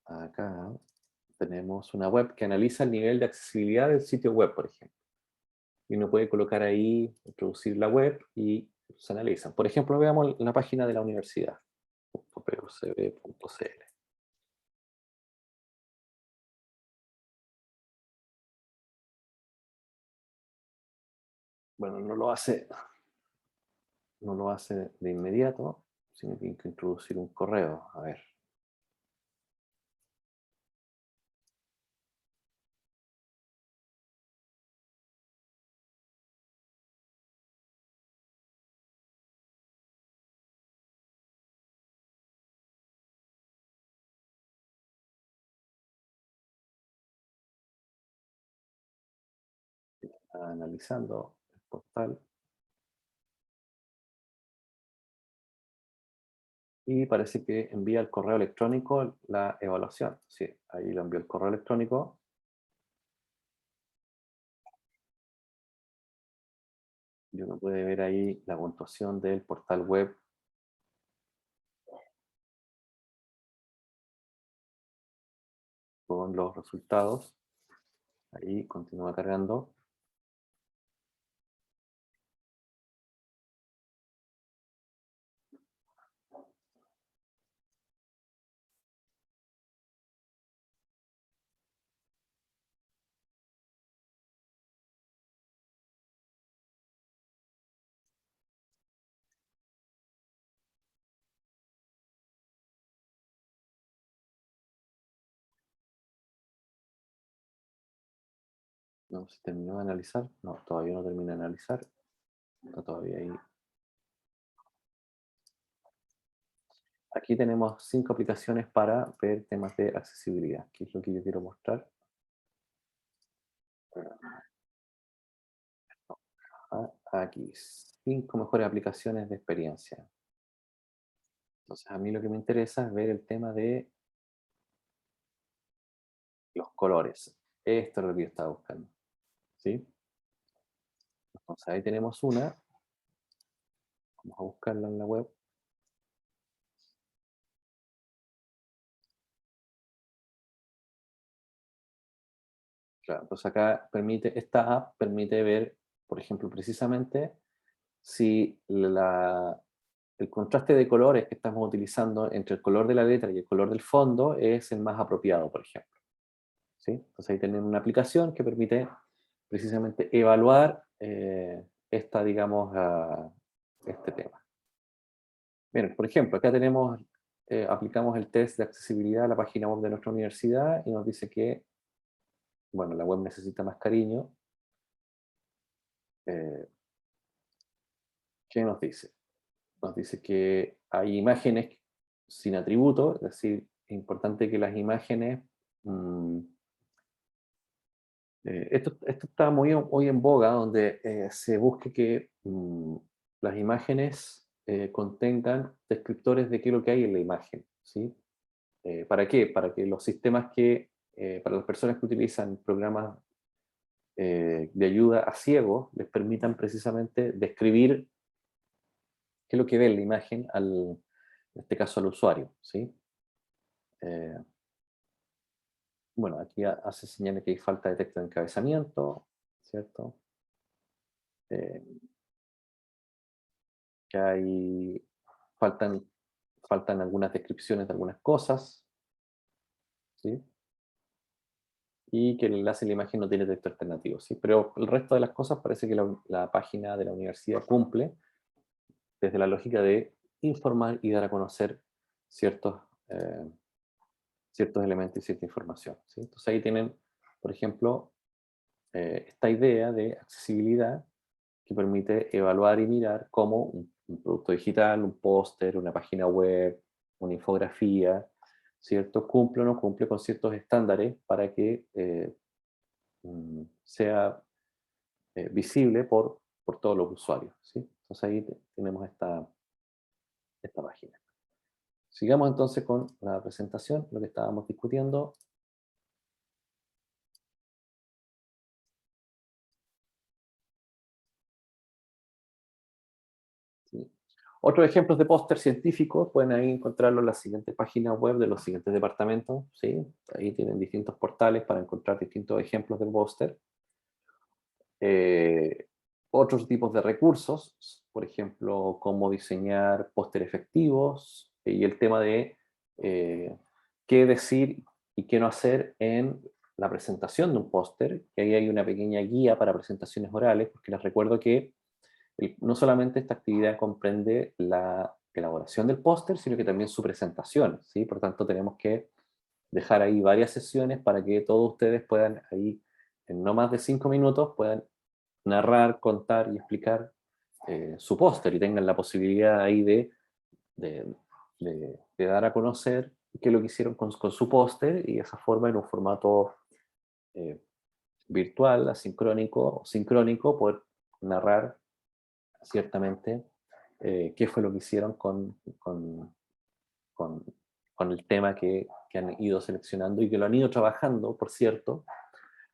acá tenemos una web que analiza el nivel de accesibilidad del sitio web, por ejemplo. Y uno puede colocar ahí, introducir la web y se analizan. Por ejemplo, veamos la página de la universidad, pucb.cl. Bueno, no lo hace de inmediato, sino que tiene que introducir un correo. A ver. Analizando el portal y parece que envía el correo electrónico la evaluación. Sí, ahí lo envió el correo electrónico y uno puede ver ahí la puntuación del portal web con los resultados. Ahí continúa cargando. No se terminó de analizar. No, todavía no termina de analizar. Está todavía ahí. Aquí tenemos 5 aplicaciones para ver temas de accesibilidad, que es lo que yo quiero mostrar. Aquí, 5 mejores aplicaciones de experiencia. Entonces, a mí lo que me interesa es ver el tema de los colores. Esto es lo que yo estaba buscando. ¿Sí? Entonces, ahí tenemos una. Vamos a buscarla en la web. Claro, entonces acá esta app permite ver, por ejemplo, precisamente si el contraste de colores que estamos utilizando entre el color de la letra y el color del fondo es el más apropiado, por ejemplo. ¿Sí? Entonces ahí tienen una aplicación que permite precisamente evaluar digamos, este tema. Bien, por ejemplo, acá aplicamos el test de accesibilidad a la página web de nuestra universidad y nos dice que, bueno, la web necesita más cariño. Eh, ¿Qué nos dice? Nos dice que hay imágenes sin atributo, es decir, es importante que las imágenes... esto está muy hoy en boga, donde se busque que las imágenes contengan descriptores de qué es lo que hay en la imagen. ¿Sí? ¿Para qué? Para que los sistemas para las personas que utilizan programas de ayuda a ciegos, les permitan precisamente describir qué es lo que ve en la imagen, en este caso al usuario. ¿Sí? Eh, bueno, aquí hace señales que hay falta de texto de encabezamiento, ¿cierto? Eh, que faltan, faltan algunas descripciones de algunas cosas, ¿sí? Y que el enlace a la imagen no tiene texto alternativo, ¿sí? Pero el resto de las cosas parece que la página de la universidad cumple desde la lógica de informar y dar a conocer ciertos, eh, ciertos elementos y cierta información, ¿sí? Entonces ahí tienen, por ejemplo, esta idea de accesibilidad que permite evaluar y mirar cómo un producto digital, un póster, una página web, una infografía, ¿cierto? Cumple o no cumple con ciertos estándares para que sea visible por todos los usuarios, ¿sí? Entonces ahí tenemos esta página. Sigamos entonces con la presentación, lo que estábamos discutiendo. ¿Sí? Otros ejemplos de póster científicos pueden ahí encontrarlo en la siguiente página web de los siguientes departamentos. ¿Sí? Ahí tienen distintos portales para encontrar distintos ejemplos de póster. Otros tipos de recursos, por ejemplo, cómo diseñar póster efectivos y el tema de qué decir y qué no hacer en la presentación de un póster, que ahí hay una pequeña guía para presentaciones orales, porque les recuerdo que no solamente esta actividad comprende la elaboración del póster, sino que también su presentación, ¿sí? Por tanto, tenemos que dejar ahí varias sesiones para que todos ustedes puedan ahí, en no más de 5 minutos, puedan narrar, contar y explicar su póster y tengan la posibilidad ahí de, de dar a conocer qué es lo que hicieron con su póster y de esa forma en un formato eh, virtual, asincrónico o sincrónico, poder narrar ciertamente qué fue lo que hicieron con, con el tema que han ido seleccionando y que lo han ido trabajando, por cierto,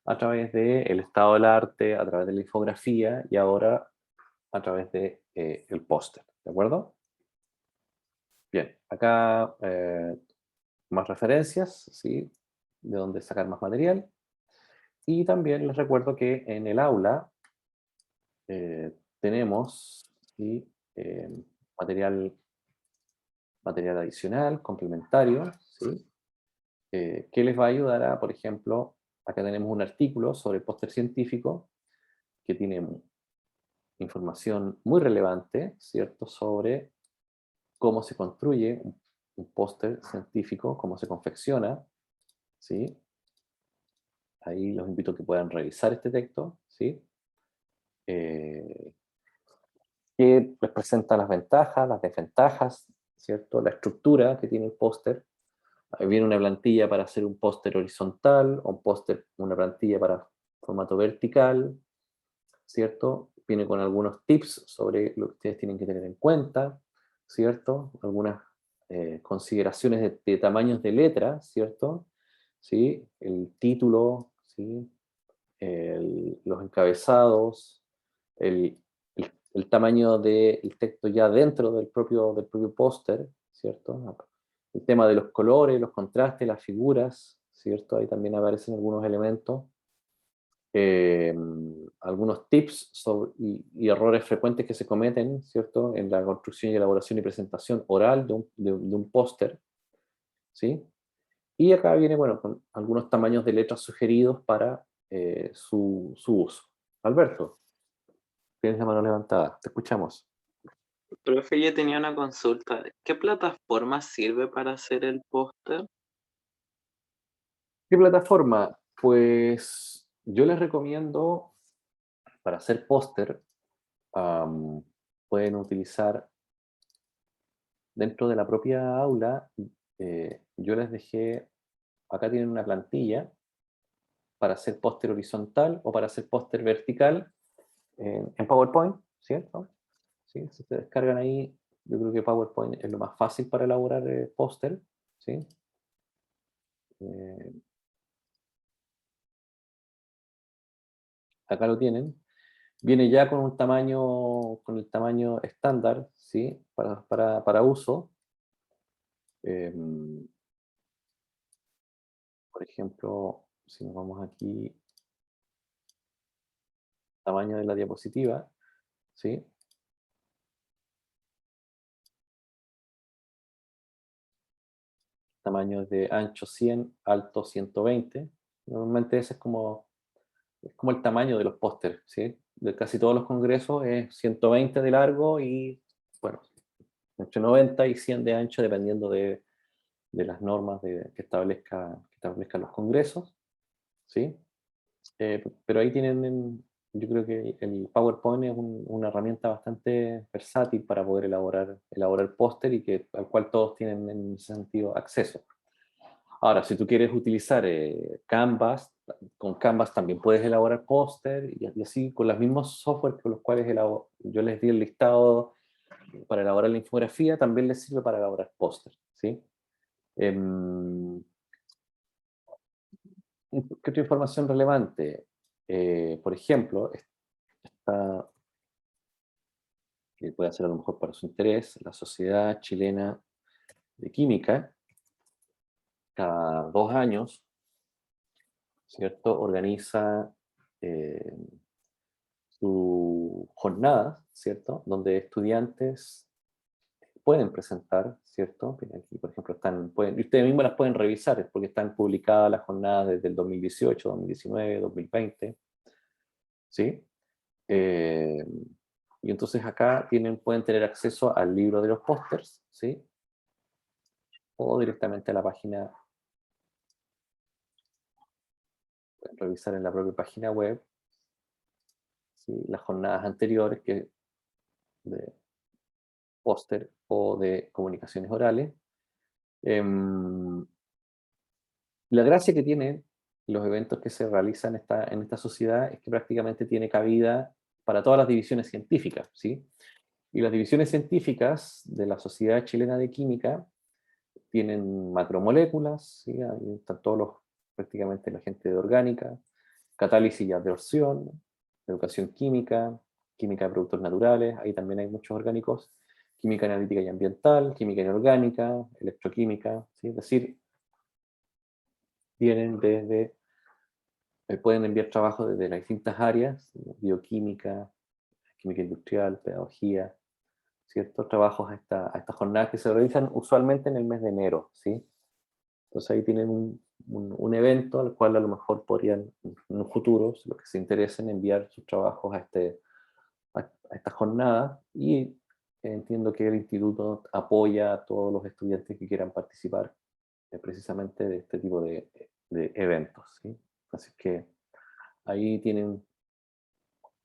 a través del estado del arte, a través de la infografía y ahora a través de el póster, ¿de acuerdo? Bien, acá más referencias, ¿sí? De dónde sacar más material. Y también les recuerdo que en el aula tenemos, ¿sí? eh, material, material adicional, complementario, ¿sí? Que les va a ayudar a, por ejemplo, acá tenemos un artículo sobre el póster científico que tiene información muy relevante, ¿cierto?, sobre cómo se construye un póster científico, cómo se confecciona, ¿sí? ahí los invito a que puedan revisar este texto, ¿sí? Que les presenta las ventajas, las desventajas, ¿cierto? La estructura que tiene el póster. Ahí viene una plantilla para hacer un póster horizontal, o un póster, una plantilla para formato vertical, ¿cierto? Viene con algunos tips sobre lo que ustedes tienen que tener en cuenta, ¿cierto? Algunas consideraciones de tamaños de letra, ¿cierto? ¿Sí? El título, ¿sí? Los encabezados, el tamaño del texto ya dentro del propio póster, ¿cierto? El tema de los colores, los contrastes, las figuras, ¿cierto? Ahí también aparecen algunos elementos. eh, Algunos tips y errores frecuentes que se cometen, ¿cierto? En la construcción y elaboración y presentación oral de un póster, ¿sí? Y acá viene, bueno, con algunos tamaños de letras sugeridos para su uso. Alberto, tienes la mano levantada, te escuchamos. Profe, yo tenía una consulta. ¿Qué plataforma sirve para hacer el póster? ¿Qué plataforma? Pues yo les recomiendo, para hacer póster, am, pueden utilizar dentro de la propia aula. Yo les dejé, acá tienen una plantilla para hacer póster horizontal o para hacer póster vertical en PowerPoint, ¿cierto? ¿Sí? Si se descargan ahí, yo creo que PowerPoint es lo más fácil para elaborar póster, ¿sí? Eh, Acá lo tienen. Viene ya con un tamaño, con el tamaño estándar, ¿sí? Para uso. Eh, por ejemplo, si nos vamos aquí, tamaño de la diapositiva, ¿sí? Tamaño de ancho 100, alto 120. Normalmente ese es como el tamaño de los pósteres, ¿sí? De casi todos los congresos es 120 de largo y, bueno, entre 90 y 100 de ancho, dependiendo de las normas que establezcan los congresos, ¿sí? Pero ahí tienen, yo creo que el PowerPoint es una herramienta bastante versátil para poder elaborar póster y al cual todos tienen en ese sentido acceso. Ahora, si tú quieres utilizar Canvas, con Canvas también puedes elaborar póster y así con los mismos software con los cuales yo les di el listado para elaborar la infografía, también les sirve para elaborar póster, ¿sí? Em, ¿Qué otra información relevante? Por ejemplo, esta, que puede ser a lo mejor para su interés, la Sociedad Chilena de Química, cada 2 años, ¿cierto? Organiza eh, su jornada, ¿cierto? Donde estudiantes pueden presentar, ¿cierto? Aquí, por ejemplo, y ustedes mismos las pueden revisar, porque están publicadas las jornadas desde el 2018, 2019, 2020, ¿sí? Eh, y entonces acá pueden tener acceso al libro de los pósters, ¿sí? O directamente a la página, pueden revisar en la propia página web, ¿sí? Las jornadas anteriores de póster o de comunicaciones orales. La gracia que tienen los eventos que se realizan en esta sociedad es que prácticamente tiene cabida para todas las divisiones científicas, ¿sí? Y las divisiones científicas de la Sociedad Chilena de Química tienen macromoléculas, ¿sí? Ahí están prácticamente la gente de orgánica, catálisis y absorción, educación química, química de productos naturales, ahí también hay muchos orgánicos, química analítica y ambiental, química inorgánica, electroquímica, ¿sí? Es decir, pueden enviar trabajos desde las distintas áreas, bioquímica, química industrial, pedagogía, ciertos trabajos a estas jornadas que se realizan usualmente en el mes de enero, ¿sí? Entonces ahí tienen un evento al cual a lo mejor podrían, en un futuro, los que se interesen, enviar sus trabajos a esta jornada, y entiendo que el instituto apoya a todos los estudiantes que quieran participar precisamente de este tipo de eventos, ¿sí? Así que ahí tienen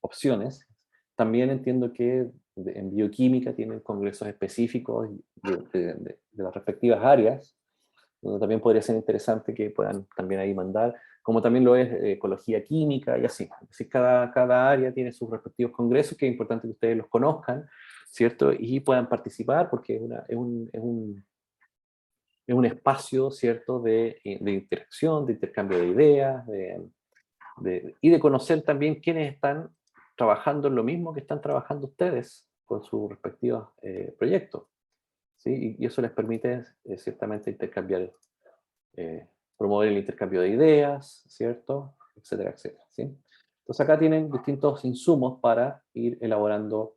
opciones. También entiendo que en bioquímica tienen congresos específicos de las respectivas áreas, donde también podría ser interesante que puedan también ahí mandar, como también lo es ecología química y así. Así cada área tiene sus respectivos congresos, que es importante que ustedes los conozcan, ¿cierto? Y puedan participar, porque es un espacio, ¿cierto?, de interacción, de intercambio de ideas, y de conocer también quiénes están trabajando en lo mismo que están trabajando ustedes con sus respectivos proyectos, ¿sí? Y eso les permite ciertamente intercambiar, promover el intercambio de ideas, ¿cierto? Etcétera, etcétera, ¿sí? Entonces acá tienen distintos insumos para ir elaborando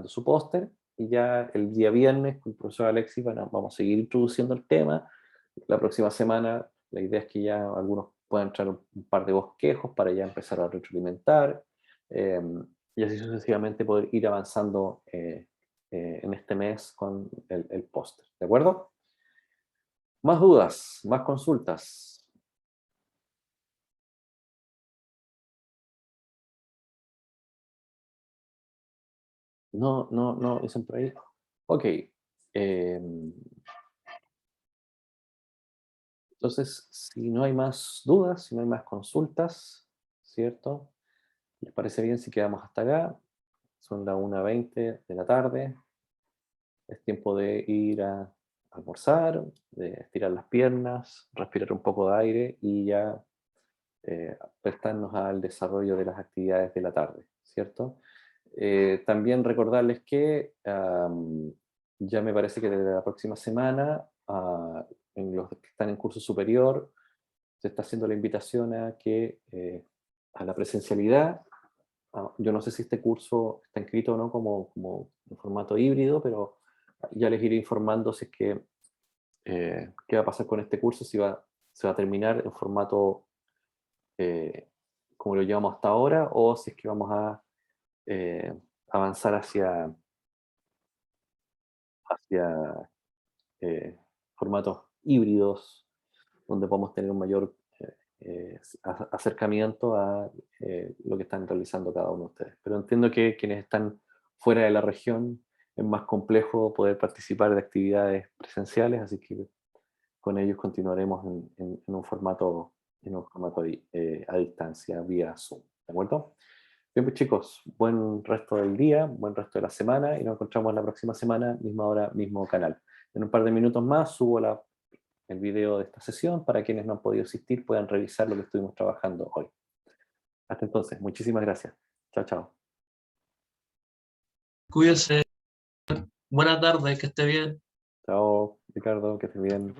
su póster, y ya el día viernes con el profesor Alexis vamos a seguir introduciendo el tema. La próxima semana la idea es que ya algunos puedan traer un par de bosquejos para ya empezar a retroalimentar, y así sucesivamente poder ir avanzando en este mes con el póster. ¿De acuerdo? Más dudas, más consultas. No, dicen por ahí. Ok. Entonces, si no hay más dudas, si no hay más consultas, ¿cierto? ¿Les parece bien si quedamos hasta acá? Son las 1:20 de la tarde. Es tiempo de ir a almorzar, de estirar las piernas, respirar un poco de aire y ya prestarnos al desarrollo de las actividades de la tarde, ¿cierto? También recordarles que ya me parece que desde la próxima semana, en los que están en curso superior, se está haciendo la invitación a la presencialidad. Yo no sé si este curso está inscrito o no como en formato híbrido, pero ya les iré informando si es que qué va a pasar con este curso, si se va a terminar en formato como lo llevamos hasta ahora, o si es que vamos a eh, avanzar hacia formatos híbridos, donde podamos tener un mayor acercamiento a lo que están realizando cada uno de ustedes. Pero entiendo que quienes están fuera de la región es más complejo poder participar de actividades presenciales, así que con ellos continuaremos en un formato, a distancia vía Zoom. ¿De acuerdo? Bien, pues chicos, buen resto del día, buen resto de la semana, y nos encontramos la próxima semana, misma hora, mismo canal. En un par de minutos más subo el video de esta sesión para quienes no han podido asistir puedan revisar lo que estuvimos trabajando hoy. Hasta entonces, muchísimas gracias. Chao, chao. Cuídese. Buena tarde, que esté bien. Chao, Ricardo, que estés bien.